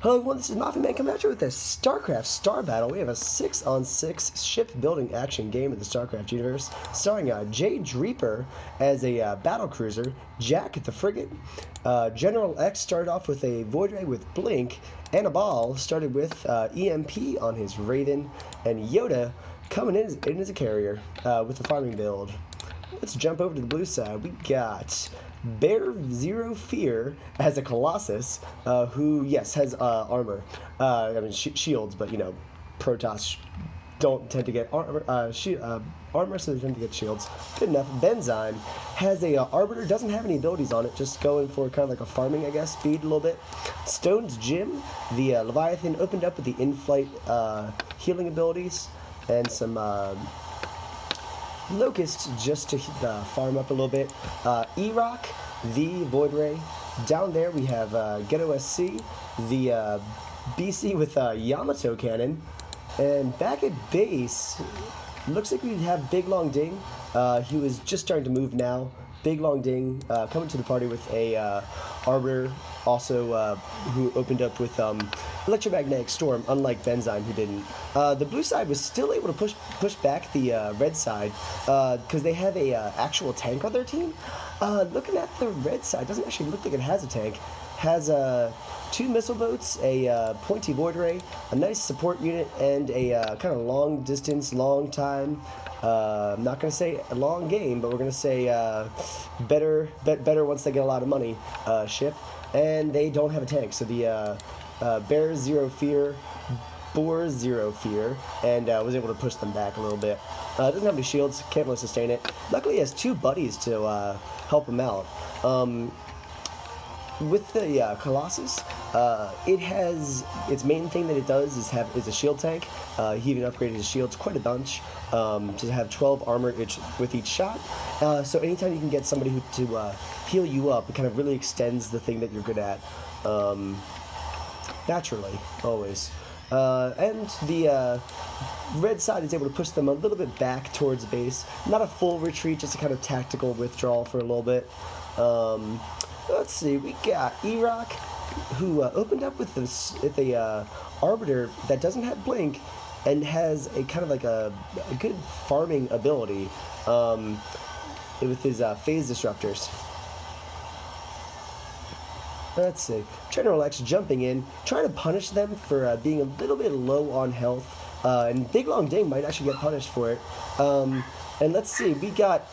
Hello everyone, this is Maffuman coming at you with this StarCraft Star Battle. We have a 6-on-6 ship-building action game in the StarCraft universe, starring Jay Dreeper as a battle cruiser, Jack the frigate, General X started off with a Void Ray with Blink, and a Ball started with EMP on his Raven, and Yoda coming in as a carrier with the farming build. Let's jump over to the blue side. We got Bear Zero Fear as a Colossus, who, yes, has armor. I mean, shields, but, you know, Protoss don't tend to get armor, so they tend to get shields. Good enough. Benzyme has a Arbiter, doesn't have any abilities on it, just going for kind of like a farming, I guess, speed a little bit. Stone's Gym, the Leviathan, opened up with the in-flight healing abilities, and some Locust just to farm up a little bit. E-Rock, the Void Ray. Down there we have Ghetto SC, the BC with Yamato Cannon. And back at base, looks like we have Big Long Ding. He was just starting to move now. Big Long Ding coming to the party with a Arbiter, also who opened up with Electromagnetic Storm, unlike Benzyme, who didn't. The blue side was still able to push back the red side because they have a actual tank on their team. Looking at the red side, doesn't actually look like it has a tank. Has 2 missile boats, a pointy Void Ray, a nice support unit, and a kind of long distance, long time. I'm not going to say a long game, but we're going to say better once they get a lot of money ship. And they don't have a tank, so the Bear Zero Fear, Boar Zero Fear, and was able to push them back a little bit. Doesn't have any shields, can't really sustain it. Luckily, he has 2 buddies to help him out. With the Colossus, it has its main thing that it does is a shield tank. He even upgraded his shields quite a bunch to have 12 armor with each shot. So anytime you can get somebody to heal you up, it kind of really extends the thing that you're good at. Naturally, always. And the red side is able to push them a little bit back towards base. Not a full retreat, just a kind of tactical withdrawal for a little bit. Let's see, we got E-Rock, who opened up with the Arbiter that doesn't have Blink and has a kind of like a good farming ability with his phase disruptors. Let's see, General X jumping in, trying to punish them for being a little bit low on health, and Big Long Ding might actually get punished for it. And let's see, we got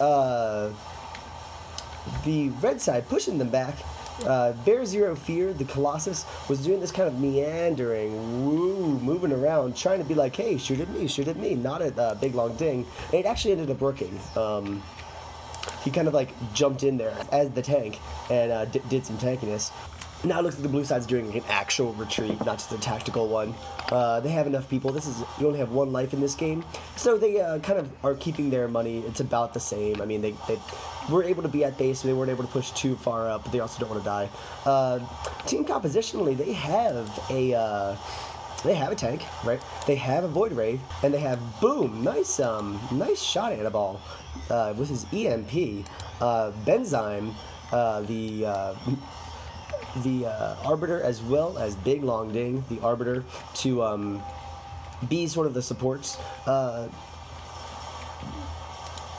the red side pushing them back. Bear Zero Fear, the Colossus, was doing this kind of meandering, moving around, trying to be like, hey, shoot at me, not at Big Long Ding. And it actually ended up working. He kind of like jumped in there as the tank and did some tankiness. Now it looks like the blue side's doing an actual retreat, not just a tactical one. They have enough people. You only have 1 life in this game, so they kind of are keeping their money. It's about the same. I mean, they were able to be at base, so they weren't able to push too far up, but they also don't want to die. Team compositionally, they have a tank, right? They have a Void Ray, and they have boom, nice shot at a ball with his EMP. Benzyme, the Arbiter, as well as Big Long Ding, the Arbiter, to be sort of the supports.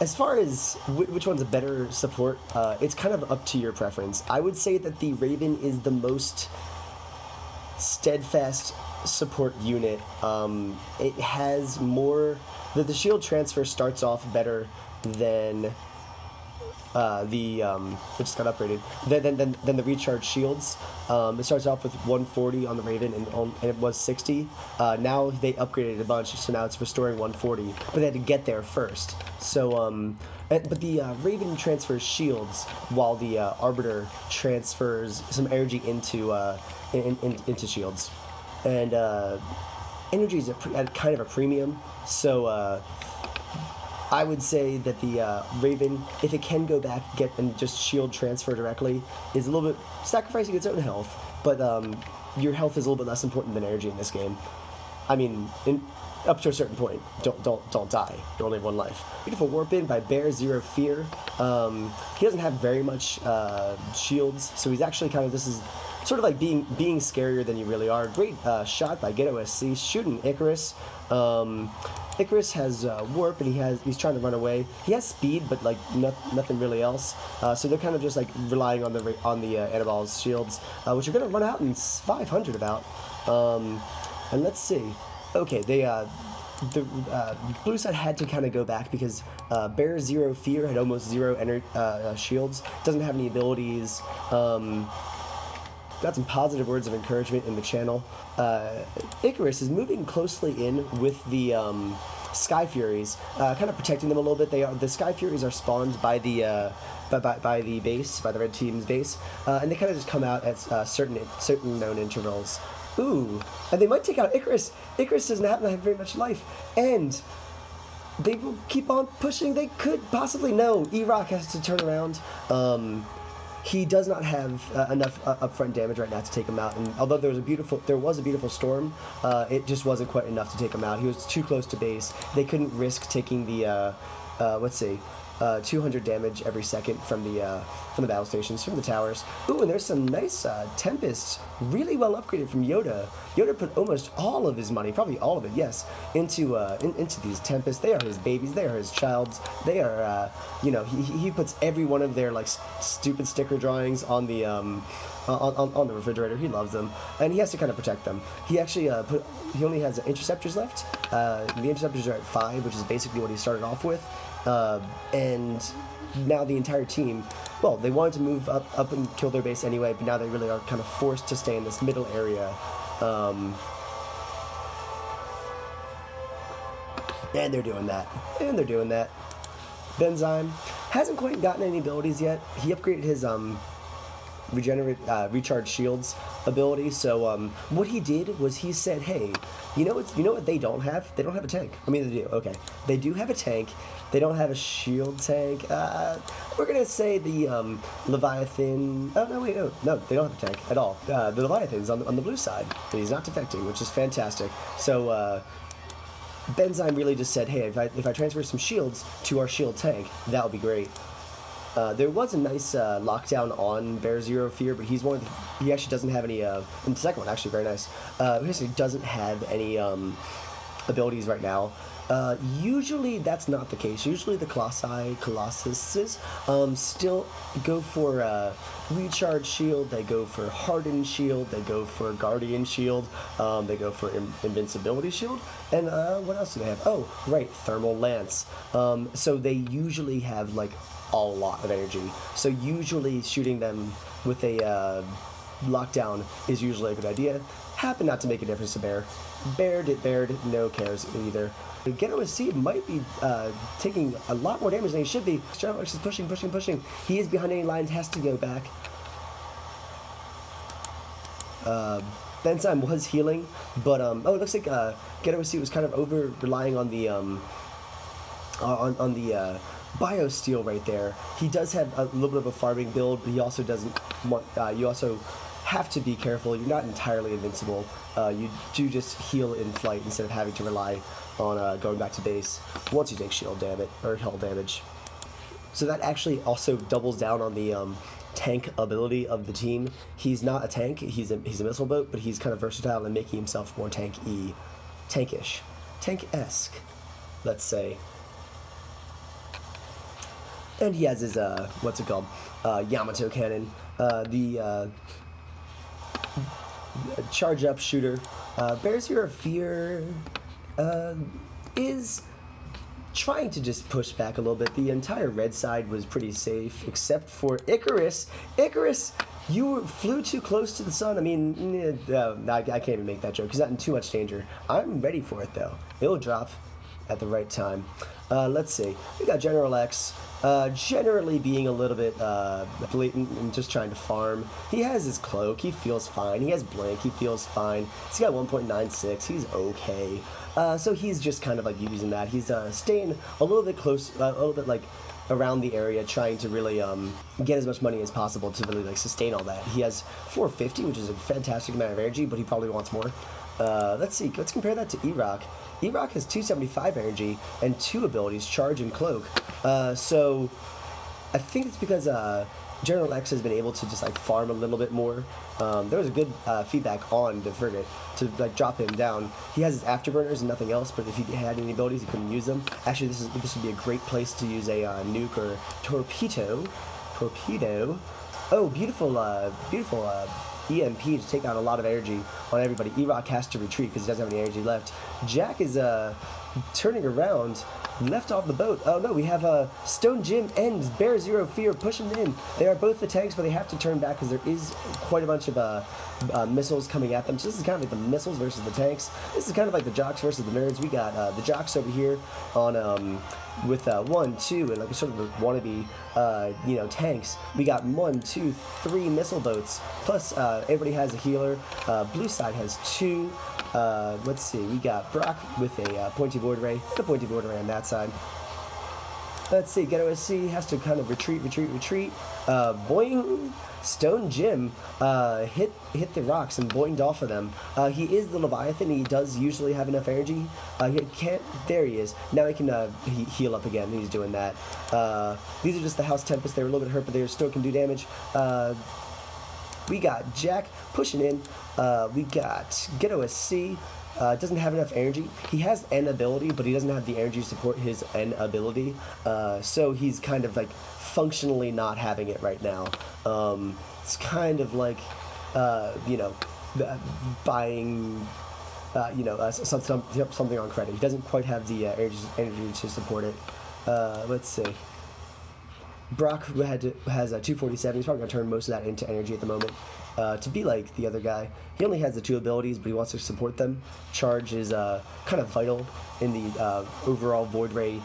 As far as which one's a better support, it's kind of up to your preference. I would say that the Raven is the most steadfast support unit. It has more... The shield transfer starts off better than... which just got upgraded, then the recharge shields. It starts off with 140 on the Raven, and it was 60. Now they upgraded it a bunch, so now it's restoring 140, but they had to get there first. So, but the Raven transfers shields, while the Arbiter transfers some energy into shields. And energy is at kind of a premium, so I would say that the Raven, if it can go back and just shield transfer directly, is a little bit sacrificing its own health, but your health is a little bit less important than energy in this game. I mean, up to a certain point, don't die. You only have 1 life. Beautiful warp in by Bear Zero Fear. He doesn't have very much shields, so he's actually kind of, this is sort of like being scarier than you really are. Great shot by Get OSC, shooting Icarus. Icarus has warp, and he's trying to run away. He has speed, but like nothing really else. So they're kind of just like relying on the Antibal's shields, which are going to run out in 500 about. And let's see. Okay, the blue side had to kind of go back because Bear Zero Fear had almost zero shields. Doesn't have any abilities. Got some positive words of encouragement in the channel. Icarus is moving closely in with the Sky Furies, kind of protecting them a little bit. The Sky Furies are spawned by the base, by the red team's base, and they kind of just come out at certain known intervals. Ooh, and they might take out Icarus. Icarus doesn't happen to have very much life, and they will keep on pushing. They could possibly no. E-Rock has to turn around. He does not have enough upfront damage right now to take him out, and although there was a beautiful storm, it just wasn't quite enough to take him out. He was too close to base. They couldn't risk taking the let's see, 200 damage every second from the battle stations, from the towers. Ooh, and there's some nice Tempests, really well upgraded from Yoda. Yoda put almost all of his money, probably all of it, yes, into these Tempests. They are his babies. They are his childs. They are, you know, he puts every one of their like stupid sticker drawings on the on the refrigerator. He loves them, and he has to kind of protect them. He actually he only has interceptors left. The interceptors are at 5, which is basically what he started off with. And now the entire team, well, they wanted to move up and kill their base anyway, but now they really are kind of forced to stay in this middle area. And they're doing that. Benzyme hasn't quite gotten any abilities yet. He upgraded his recharge shields ability. So what he did was he said, hey, you know what they don't have? They don't have a tank. I mean, they do. Okay, they do have a tank. They don't have a shield tank. We're gonna say the Leviathan. Oh no, wait, no, they don't have a tank at all. The Leviathan's on the blue side, and he's not defecting, which is fantastic. So Benzyme really just said, hey, if I transfer some shields to our shield tank, that would be great. There was a nice lockdown on Bear Zero Fear, but he actually doesn't have any, and the second one actually very nice, he actually doesn't have any abilities right now. Usually that's not the case. Usually the Colossuses still go for Recharge Shield, they go for Hardened Shield, they go for Guardian Shield, they go for Invincibility Shield, and what else do they have? Oh, right, Thermal Lance. So they usually have like a lot of energy. So usually shooting them with a lockdown is usually a good idea. Happened not to make a difference to Bear. Bear did no cares either. Get OSC might be taking a lot more damage than he should be. Starbucks is pushing. He is behind any lines, has to go back. Benzyme was healing, but oh, it looks like Get OSC was kind of over relying on the Biosteel right there. He does have a little bit of a farming build, but he also doesn't want. You also have to be careful. You're not entirely invincible. You do just heal in flight instead of having to rely on going back to base once you take shield damage or hull damage. So that actually also doubles down on the tank ability of the team. He's not a tank. He's a missile boat, but he's kind of versatile and making himself more tankish, tank-esque, let's say. And he has his what's it called? Yamato cannon. The charge up shooter. Bear Zero Fear is trying to just push back a little bit. The entire red side was pretty safe, except for Icarus. Icarus, you flew too close to the sun. I mean, I can't even make that joke. He's not in too much danger. I'm ready for it, though. It'll drop at the right time. Let's see. We got General X. Generally being a little bit blatant and just trying to farm. He has his cloak, he feels fine. He has blank, he feels fine. He's got 1.96, he's okay. So he's just kind of like using that. He's staying a little bit close, a little bit like around the area, trying to really get as much money as possible to really like sustain all that. He has 450, which is a fantastic amount of energy, but he probably wants more. Let's see, let's compare that to E-Rock. E-Rock has 275 energy and 2 abilities, Charge and Cloak. So I think it's because General X has been able to just like farm a little bit more. There was a good feedback on the frigate to like drop him down. He has his afterburners and nothing else, but if he had any abilities, he couldn't use them. Actually, this would be a great place to use a nuke or torpedo. Torpedo. Oh, beautiful EMP to take out a lot of energy on everybody. E-Rock has to retreat because he doesn't have any energy left. Jack is turning around, left off the boat. Oh no, we have Stone Jim and Bear Zero Fear pushing in. They are both the tanks, but they have to turn back because there is quite a bunch of missiles coming at them. So this is kind of like the missiles versus the tanks. This is kind of like the jocks versus the nerds. We got the jocks over here on with 1, 2, and like sort of a wannabe tanks. We got 1, 2, 3 missile boats. Plus everybody has a healer. Blue side has 2. Let's see, we got Brock with a pointy void ray, and a pointy void ray on that side. Let's see, Ghetto SC has to kind of retreat. Boing! Stone Jim hit the rocks and boinged off of them. He is the Leviathan. He does usually have enough energy. He can't. There he is. Now he can heal up again. He's doing that. These are just the House Tempest. They were a little bit hurt, but they still can do damage. We got Jack pushing in. We got Ghetto SC. Doesn't have enough energy. He has N ability, but he doesn't have the energy to support his N ability. So he's kind of like functionally not having it right now. It's kind of like, buying, something on credit. He doesn't quite have the energy to support it. Let's see. Brock has a 247. He's probably going to turn most of that into energy at the moment. To be like the other guy, he only has the 2 abilities, but he wants to support them. Charge is kind of vital in the overall Void Ray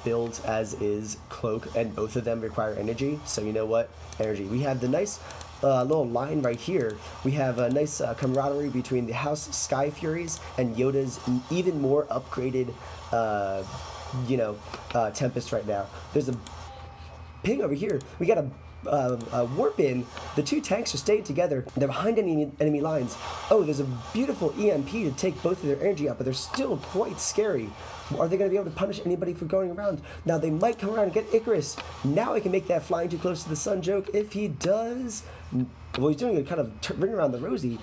build, as is Cloak, and both of them require energy. So you know what? Energy. We have the nice little line right here. We have a nice camaraderie between the House Sky Furies and Yoda's even more upgraded, Tempest right now. There's a ping over here. We got a warp in. The 2 tanks are staying together. They're behind enemy lines. Oh, there's a beautiful EMP to take both of their energy up, but they're still quite scary. Are they going to be able to punish anybody for going around? Now they might come around and get Icarus. Now I can make that flying too close to the sun joke. If he does, well, he's doing a kind of ring around the rosy.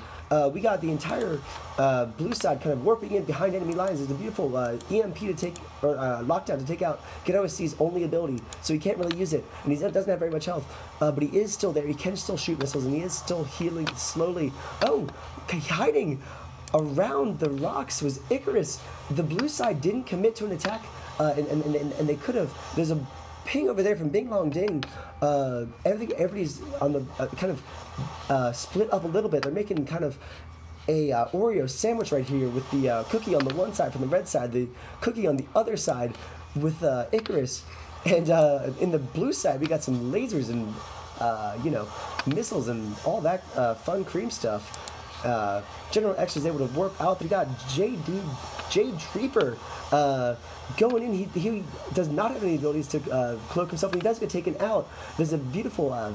We got the entire blue side kind of warping in behind enemy lines. There's a beautiful EMP to take, or lockdown to take out Ghetto SC's only ability, so he can't really use it, and he doesn't have very much health, but he is still there. He can still shoot missiles, and he is still healing slowly. Oh, hiding around the rocks was Icarus. The blue side didn't commit to an attack, and they could have. There's a ping over there from Bing Long Ding. Everybody's on the kind of split up a little bit. They're making kind of a Oreo sandwich right here with the cookie on the one side from the red side, the cookie on the other side with Icarus, and in the blue side we got some lasers and missiles and all that fun cream stuff. General X was able to warp out. We got Jade Reaper going in. He does not have any abilities to cloak himself, and he does get taken out. There's a beautiful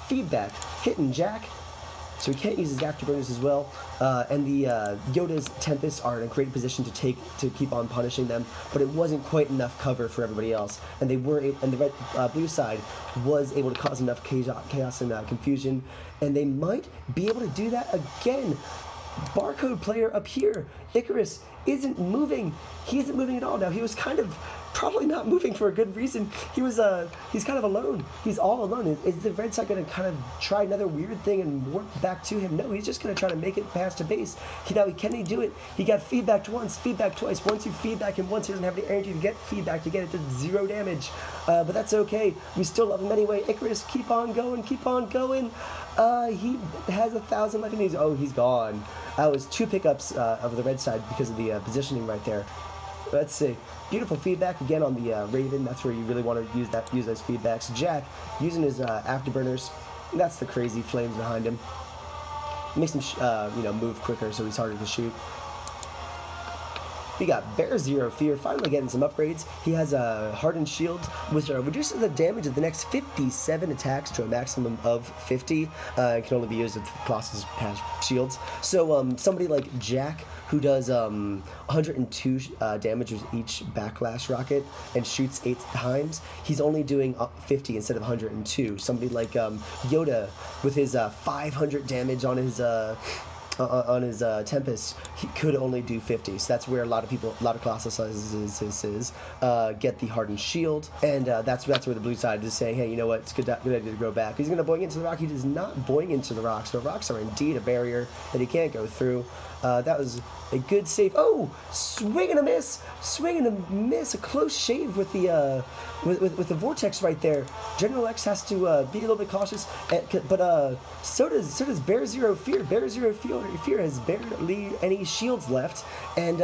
feedback hitting Jack, so he can't use his afterburners as well. And the Yoda's Tempests are in a great position to keep on punishing them, but it wasn't quite enough cover for everybody else, and they were and the red blue side was able to cause enough chaos and confusion, and they might be able to do that again. Barcode player up here, Icarus, isn't moving. He isn't moving at all now. He was kind of probably not moving for a good reason. He's kind of alone. He's all alone. Is the red side going to kind of try another weird thing and warp back to him? No, he's just going to try to make it past to base. Can he do it? He got feedbacked once, feedback twice. Once you feedback him once, he doesn't have the energy to get feedback. You get it to 0 damage. But that's okay. We still love him anyway. Icarus, keep on going, keep on going. He has 1,000 left, and he's gone. That was 2 pickups of the red side because of the positioning right there. Let's see. Beautiful feedback again on the Raven. That's where you really want to use those feedbacks. Jack using his afterburners. That's the crazy flames behind him. Makes him move quicker, so he's harder to shoot. We got Bear Zero Fear finally getting some upgrades. He has a Hardened Shield, which reduces the damage of the next 57 attacks to a maximum of 50. It can only be used if the Colossus has shields. So somebody like Jack, who does 102 damage with each backlash rocket and shoots 8 times. He's only doing 50 instead of 102. Somebody like Yoda with his 500 damage on his Tempest, he could only do 50. So that's where a lot of class sizes get the hardened shield, and that's where the blue side is saying, hey, you know what, it's good idea to go back. He's going to boing into the rock. He does not boing into the rocks. The rocks are indeed a barrier that he can't go through. That was a good save. Oh, swing and a miss, a close shave with the with the vortex right there. General X has to be a little bit cautious, but so does Bear Zero Fear. Bear Zero Fear has barely any shields left, and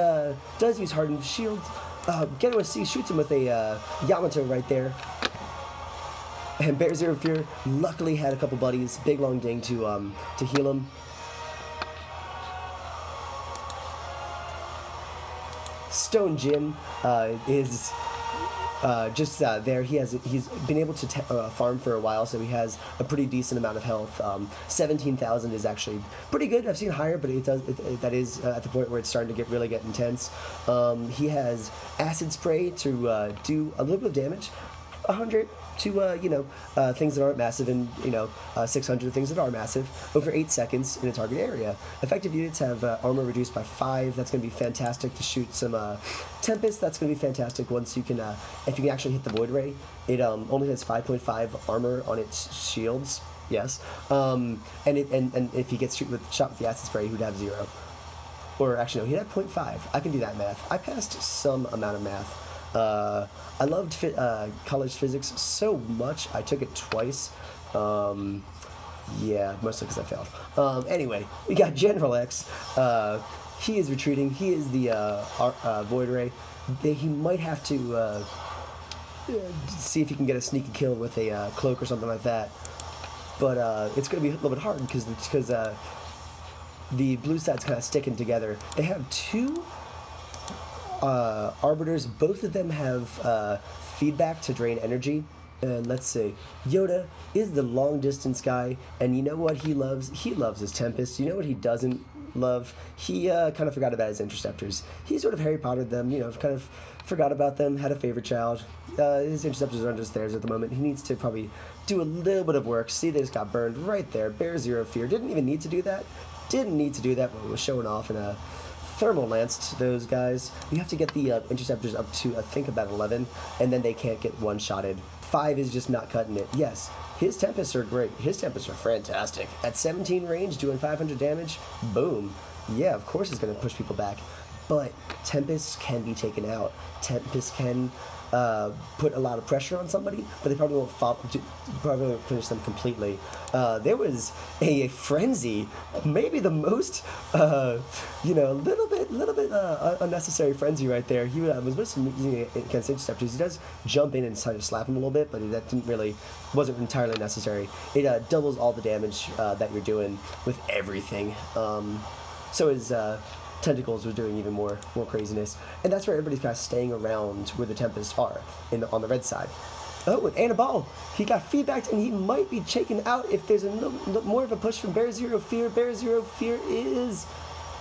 does use hardened shields. Ghetto SC shoots him with a Yamato right there. And Bear Zero Fear luckily had a couple buddies, Big Long Ding to heal him. Stone Jim is just there. He's been able to farm for a while, so he has a pretty decent amount of health. 17,000 is actually pretty good. I've seen higher, but that is at the point where it's starting to really get intense. He has acid spray to do a little bit of damage. 100 to things that aren't massive, and 600 things that are massive over 8 seconds in a target area. Effective units have armor reduced by 5. That's going to be fantastic to shoot some Tempest. That's going to be fantastic once you can if you can actually hit the Void Ray. It only has 5.5 armor on its shields. Yes, and if he gets shot with the acid spray, he would have 0. Or actually, no, he'd have 0.5. I can do that math. I passed some amount of math. I loved college physics so much, I took it twice. Yeah, mostly because I failed. Anyway, we got General X. He is retreating. He is the Void Ray. He might have to see if he can get a sneaky kill with a cloak or something like that. But it's going to be a little bit hard because the blue side's kind of sticking together. They have 2 arbiters. Both of them have feedback to drain energy. And let's see, Yoda is the long distance guy, and you know what he loves? He loves his Tempest. You know what he doesn't love? He kind of forgot about his interceptors. He sort of Harry Pottered them, kind of forgot about them, had a favorite child. His interceptors are under the stairs at the moment. He needs to probably do a little bit of work. See, they just got burned right there. Bear Zero Fear didn't even need to do that. Didn't need to do that, but was showing off in a thermal lanced those guys. You have to get the interceptors up to, I think, about 11, and then they can't get one-shotted. 5 is just not cutting it. Yes, his Tempests are great. His Tempests are fantastic. At 17 range, doing 500 damage, boom. Yeah, of course it's going to push people back. But Tempests can be taken out. Tempests can put a lot of pressure on somebody, but they probably won't finish them completely. There was a frenzy, maybe the most, little bit unnecessary frenzy right there. He was mostly using it against interceptors. He does jump in and try to slap him a little bit, but that wasn't entirely necessary. It doubles all the damage that you're doing with everything. So his tentacles was doing even more craziness, and that's where everybody's kind of staying around where the Tempests are on the red side. Oh, with Annabelle, he got feedbacked, and he might be shaken out if there's more of a push from Bear Zero Fear. Bear Zero Fear is,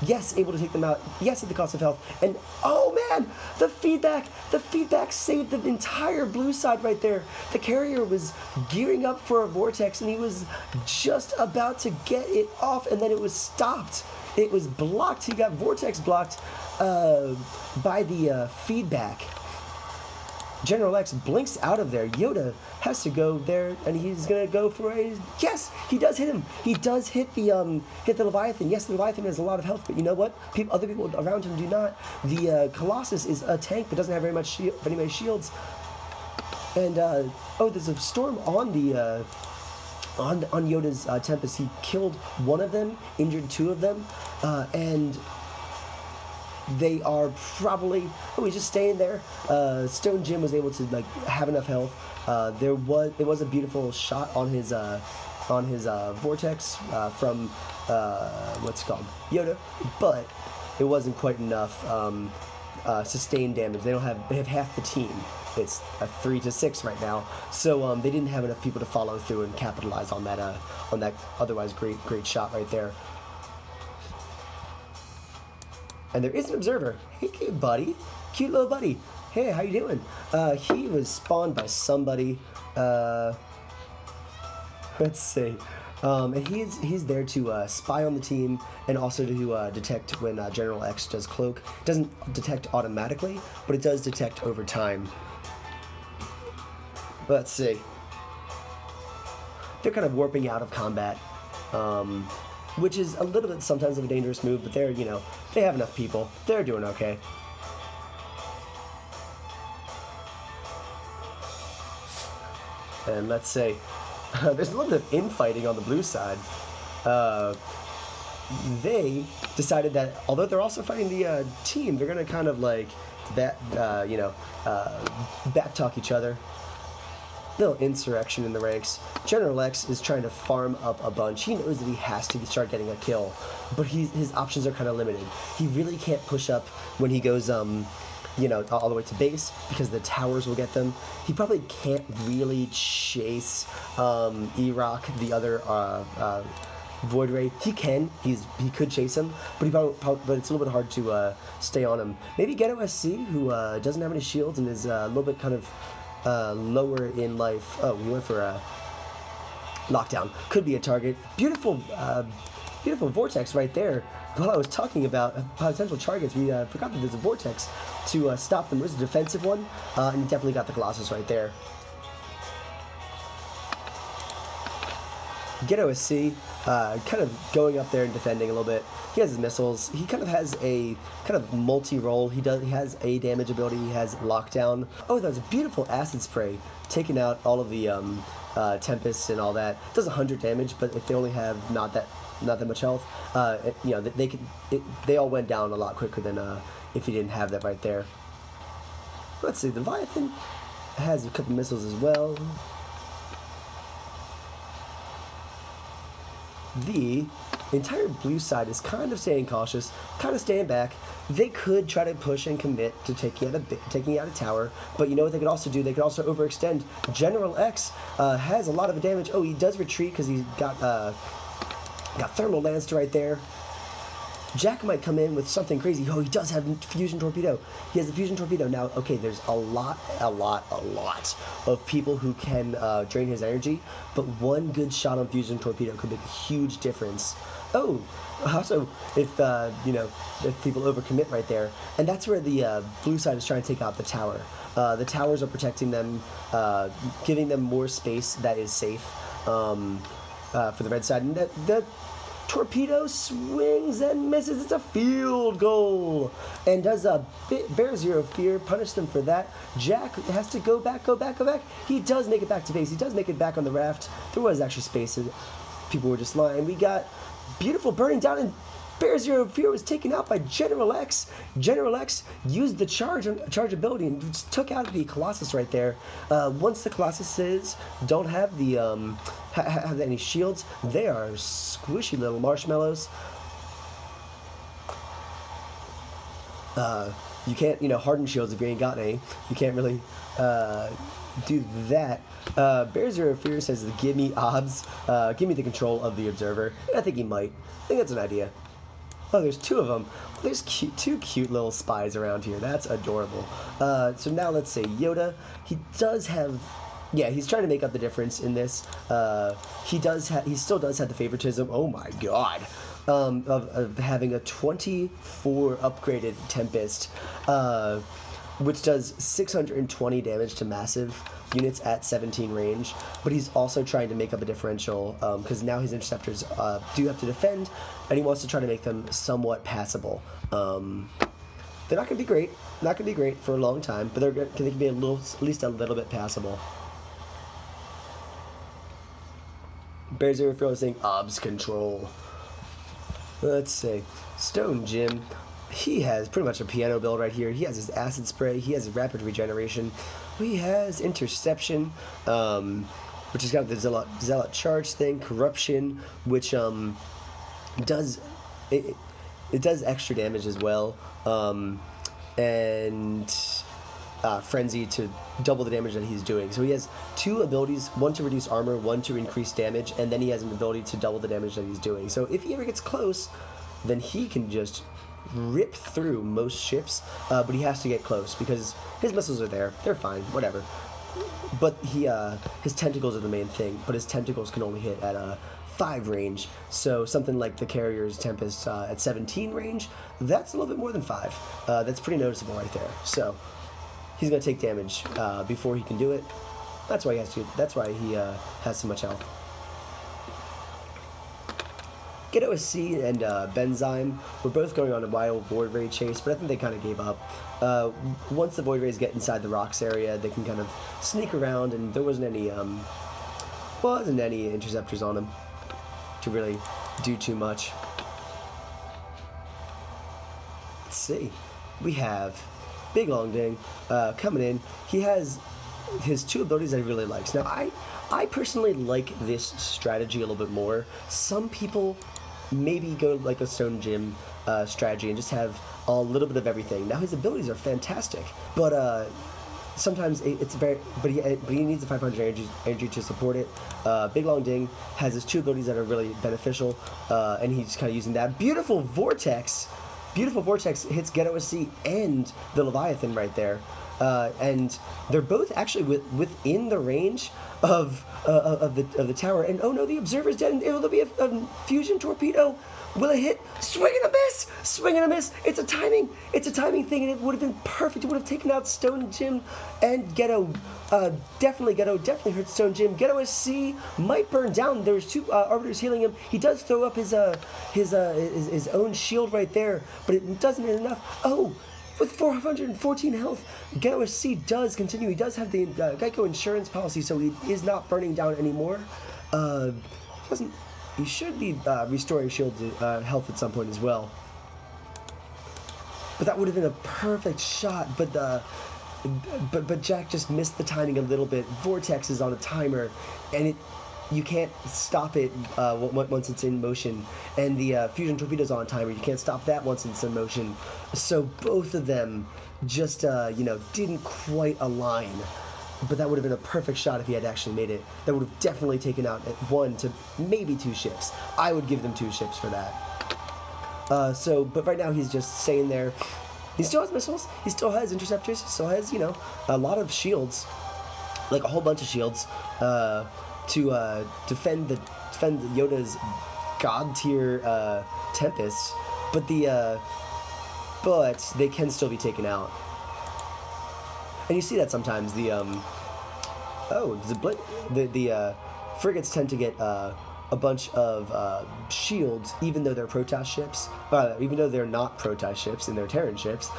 yes, able to take them out, yes, at the cost of health, and oh man, the feedback saved the entire blue side right there. The carrier was gearing up for a vortex, and he was just about to get it off, and then it was stopped. It was blocked. He got vortex blocked by the feedback. General X blinks out of there. Yoda has to go there, and he's gonna go for a yes. He does hit him. He does hit the Leviathan. Yes, the Leviathan has a lot of health, but you know what? Other people around him do not. The Colossus is a tank, but doesn't have very many shields. And there's a storm on the. On Yoda's Tempest. He killed one of them, injured 2 of them, and they are probably he's just staying there. Stone Jim was able to have enough health. It was a beautiful shot on his vortex from what's it called, Yoda, but it wasn't quite enough sustained damage. They have half the team. It's a 3-6 right now, so they didn't have enough people to follow through and capitalize on that otherwise great shot right there. And there is an observer. Hey, cute buddy. Cute little buddy. Hey, how you doing? He was spawned by somebody. Let's see. And he's there to spy on the team and also to detect when General X does cloak. It doesn't detect automatically, but it does detect over time. Let's see. They're kind of warping out of combat, which is a little bit sometimes of a dangerous move, but they're, you know, they have enough people. They're doing okay. And let's say there's a little bit of infighting on the blue side. They decided that although they're also fighting the team, they're gonna kind of like backtalk each other. Little insurrection in the ranks. General X is trying to farm up a bunch. He knows that he has to start getting a kill, but his options are kind of limited. He really can't push up when he goes you know, all the way to base because the towers will get them. He probably can't really chase E-Rock, the other Void Ray. He can. He could chase him, but but it's a little bit hard to stay on him. Maybe Ghetto SC, who doesn't have any shields and is a little bit kind of lower in life. Oh, we went for a lockdown. Could be a target. Beautiful, beautiful vortex right there. While I was talking about potential targets, we forgot that there's a vortex to stop them. There's a defensive one, and you definitely got the Colossus right there. Ghetto SC, kind of going up there and defending a little bit. He has his missiles. He kind of has a kind of multi-role. He has a damage ability. He has lockdown. Oh, that was a beautiful acid spray, taking out all of the tempests and all that. It does 100 damage, but if they only have not that much health, you know, they all went down a lot quicker than if he didn't have that right there. Let's see, the Leviathan has a couple missiles as well. The entire blue side is kind of staying cautious, kind of staying back. They could try to push and commit to taking out a tower, but you know what they could also do? They could also overextend. General X has a lot of damage. Oh, he does retreat because he's got thermal lance right there. Jack might come in with something crazy. Oh, he does have fusion torpedo. He has a fusion torpedo. Now, okay, there's a lot of people who can drain his energy, but one good shot on fusion torpedo could make a huge difference. Oh, also, if you know, if people overcommit right there, and that's where the blue side is trying to take out the tower. The towers are protecting them, giving them more space that is safe for the red side, and the torpedo swings and misses. It's a field goal. And does Bear Zero Fear punish them for that? Jack has to go back. He does make it back to base. He does make it back on the raft. There was actually space. People were just lying. We got beautiful burning down, and Bear Zero Fear was taken out by General X. General X used the charge ability and just took out the Colossus right there. Once the Colossuses don't have the have any shields, they are squishy little marshmallows. You can't, you know, harden shields if you ain't got any. You can't really do that. Bear Zero Fear says, "Give me obs. Give me the control of the observer." And I think he might. I think that's an idea. Oh, there's two of them. There's two cute little spies around here. That's adorable. So now let's say Yoda. He does have, yeah, he's trying to make up the difference in this. He still does have the favoritism. Oh my God, of having a 24 upgraded Tempest, which does 620 damage to massive units at 17 range, but he's also trying to make up a differential because now his interceptors do have to defend, and he wants to try to make them somewhat passable. They're not going to be great, for a long time, but they can be at least a little bit passable. Bear Zero Fear is saying obs control. Let's see, Stone Jim. He has pretty much a piano build right here. He has his acid spray. He has his rapid regeneration. He has interception, which has got the zealot charge thing, corruption, which does it does extra damage as well, and frenzy to double the damage that he's doing. So he has two abilities: one to reduce armor, one to increase damage, and then he has an ability to double the damage that he's doing. So if he ever gets close, then he can just rip through most ships, but he has to get close because his missiles are there. They're fine, whatever. But his tentacles are the main thing, but his tentacles can only hit at 5 range. So something like the carrier's Tempest at 17 range, that's a little bit more than 5. That's pretty noticeable right there. So he's gonna take damage before he can do it. That's why he has to. That's why he has so much health. Ghetto SC and Benzyme were both going on a wild Void Ray chase, but I think they kind of gave up. Once the Void Rays get inside the rocks area, they can kind of sneak around, and there wasn't any interceptors on them to really do too much. Let's see. We have Big Long Ding coming in. He has his 2 abilities that he really likes. Now, I personally like this strategy a little bit more. Some people maybe go like a Stone Gym strategy and just have a little bit of everything. Now, his abilities are fantastic, but sometimes it's very, but he needs the 500 energy to support it. Big Long Ding has his 2 abilities that are really beneficial, and he's kind of using that. Beautiful Vortex hits Ghetto SC and the Leviathan right there. And they're both actually within the range of the tower. And oh no, the observer's dead. And there'll be a fusion torpedo. Will it hit? Swing and a miss. Swing and a miss. It's a timing thing, and it would have been perfect. It would have taken out Stone Gym and Ghetto. Definitely hurt Stone Gym. Ghetto SC might burn down. There's 2 arbiters healing him. He does throw up his own shield right there, but it doesn't hit enough. Oh. With 414 health, Ghetto SC does continue. He does have the Geico insurance policy, so he is not burning down anymore. He should be restoring shield health at some point as well. But that would have been a perfect shot. But Jack just missed the timing a little bit. Vortex is on a timer, and you can't stop it once it's in motion, and the fusion torpedo's on timer. You can't stop that once it's in motion. So both of them just didn't quite align. But that would have been a perfect shot if he had actually made it. That would have definitely taken out 1 to maybe 2 ships. I would give them 2 ships for that. But right now he's just staying there. He still has missiles. He still has interceptors. He still has a lot of shields, like a whole bunch of shields. To defend Yoda's god tier Tempest, but they can still be taken out. And you see that sometimes the frigates tend to get a bunch of shields, even though they're Protoss ships, even though they're not Protoss ships and they're Terran ships.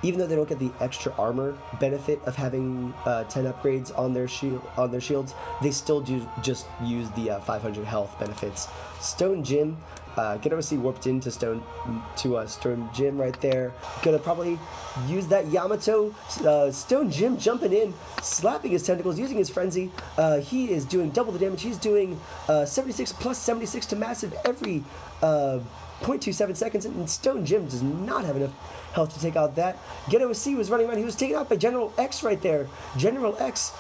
Even though they don't get the extra armor benefit of having 10 upgrades on their shields, they still do just use the 500 health benefits. Stone Gym, Ghetto SC warped into Stone Gym right there. Gonna probably use that Yamato. Stone Gym jumping in, slapping his tentacles, using his frenzy. He is doing double the damage. He's doing 76 plus 76 to massive every 0.27 seconds, and Stone Gym does not have enough health to take out that. Ghetto SC was running around. He was taken out by General X right there. General X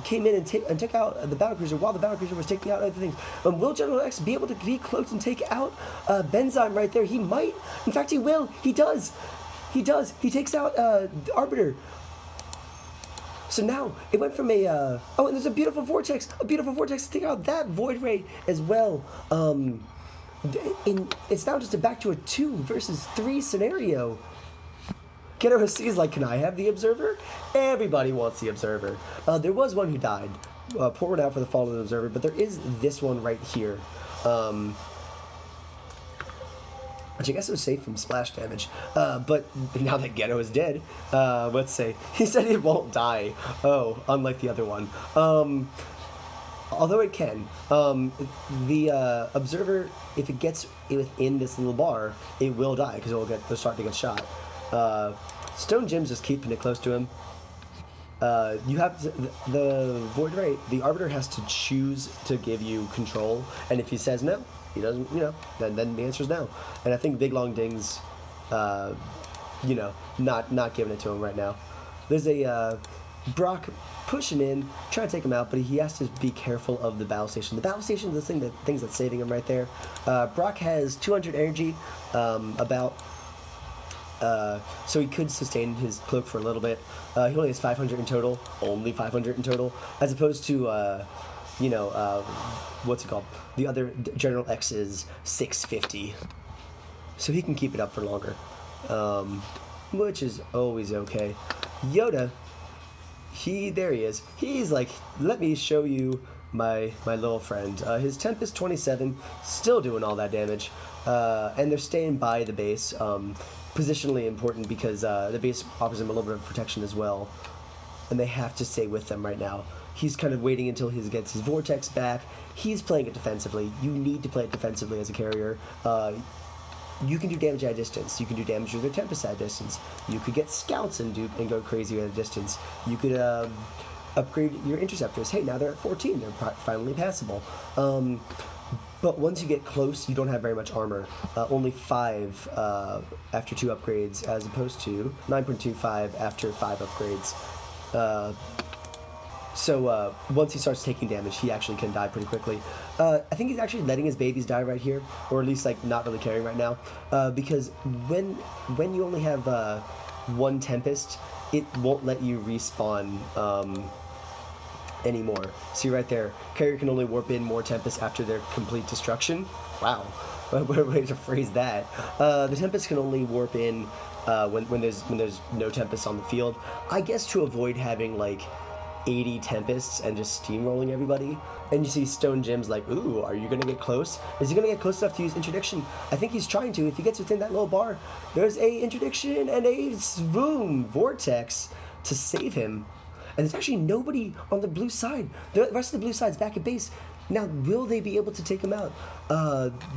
came in and took out the battlecruiser while the battlecruiser was taking out other things. Will General X be able to be close and take out Benzyme right there? He might. In fact, he will. He does. He does. He takes out the Arbiter. So now it went from and there's a beautiful vortex to take out that Void Ray as well. It's now just back to a 2 versus 3 scenario. Ghetto SC is like, can I have the Observer? Everybody wants the Observer. There was one who died. Pour one out for the fall of the Observer, but there is this one right here. Which I guess it was safe from splash damage. But now that Ghetto is dead, let's say, he said it won't die. Oh, unlike the other one. Although it can, the Observer, if it gets within this little bar, it will die because it'll start to get shot. Stone Gym's just keeping it close to him. You have the Void Ray. The Arbiter has to choose to give you control, and if he says no, he doesn't. Then the answer is no. And I think Big Long Ding's, not giving it to him right now. There's a Brock pushing in, trying to take him out, but he has to be careful of the battle station. The battle station is the things that's saving him right there. Brock has 200 energy, so he could sustain his cloak for a little bit. He only has 500 in total, only 500 in total, as opposed to, what's it called? The other General X is 650, so he can keep it up for longer, which is always okay. Yoda, there he is. He's like, let me show you my little friend. His temp is 27, still doing all that damage, and they're staying by the base. Positionally important because the base offers him a little bit of protection as well, and they have to stay with them right now. He's kind of waiting until he gets his vortex back. He's playing it defensively. You need to play it defensively as a carrier. You can do damage at a distance. You can do damage with your Tempest at a distance. You could get scouts and go crazy at a distance. You could upgrade your interceptors. Hey, now they're at 14. They're finally passable. But once you get close, you don't have very much armor. Only 5 after 2 upgrades, as opposed to 9.25 after 5 upgrades. So once he starts taking damage, he actually can die pretty quickly. I think he's actually letting his babies die right here, or at least like not really caring right now, because when you only have 1 Tempest, it won't let you respawn anymore. See right there, carrier can only warp in more Tempest after their complete destruction. Wow, what a way to phrase that. The Tempest can only warp in when there's no Tempest on the field. I guess to avoid having like 80 Tempests and just steamrolling everybody. And you see Stone Jim's like, ooh, are you gonna get close? Is he gonna get close enough to use interdiction? I think he's trying to. If he gets within that little bar, there's a interdiction and a boom vortex to save him. And there's actually nobody on the blue side. The rest of the blue side's back at base. Now, will they be able to take him out?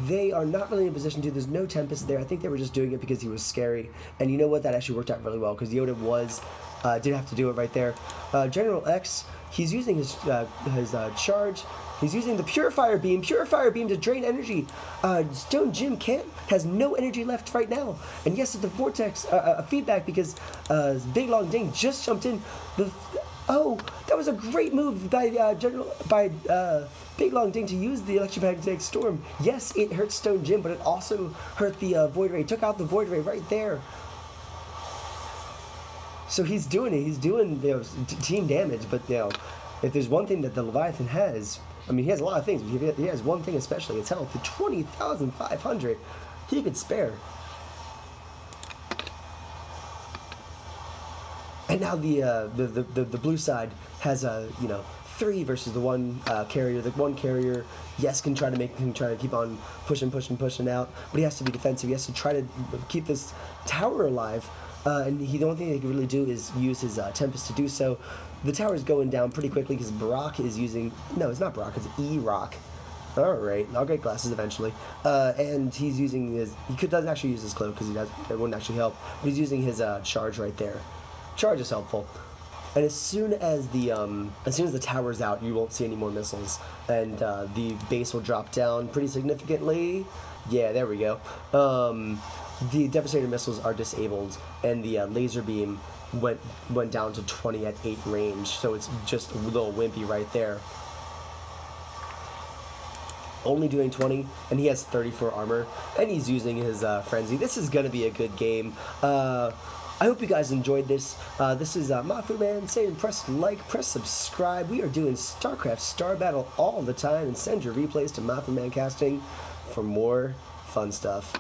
They are not really in a position to. There's no Tempest there. I think they were just doing it because he was scary. And you know what? That actually worked out really well because Yoda did have to do it right there. General X, he's using his charge. He's using the Purifier Beam to drain energy. Stone Jim has no energy left right now. And yes, the Vortex, feedback because Big Long Ding just jumped in. Oh, that was a great move by Big Long Ding to use the electromagnetic storm. Yes, it hurt Stone Jim, but it also hurt the Void Ray. Took out the Void Ray right there. So he's doing it. He's doing team damage. But if there's one thing that the Leviathan has, I mean, he has a lot of things. But he has one thing especially. It's health. 20,500. He could spare. And now the blue side has 3 versus the 1 carrier. The 1 carrier, yes, can try to keep on pushing out, but he has to be defensive. He has to try to keep this tower alive. And the only thing they can really do is use his Tempest to do so. The tower's going down pretty quickly because Brock is using. No, it's not Brock. It's E-Rock. All right, I'll get glasses eventually. And he's using his. Doesn't actually use his cloak because it wouldn't actually help. But he's using his charge right there. Charge is helpful. And as soon as the tower's out, you won't see any more missiles, and the base will drop down pretty significantly. Yeah, there we go. The Devastator missiles are disabled, and the laser beam went down to 20 at 8 range, so it's just a little wimpy right there. Only doing 20, and he has 34 armor, and he's using his Frenzy. This is going to be a good game. I hope you guys enjoyed this. This is Maffuman saying press like, press subscribe. We are doing StarCraft Star Battle all the time, and send your replays to Maffuman Casting for more fun stuff.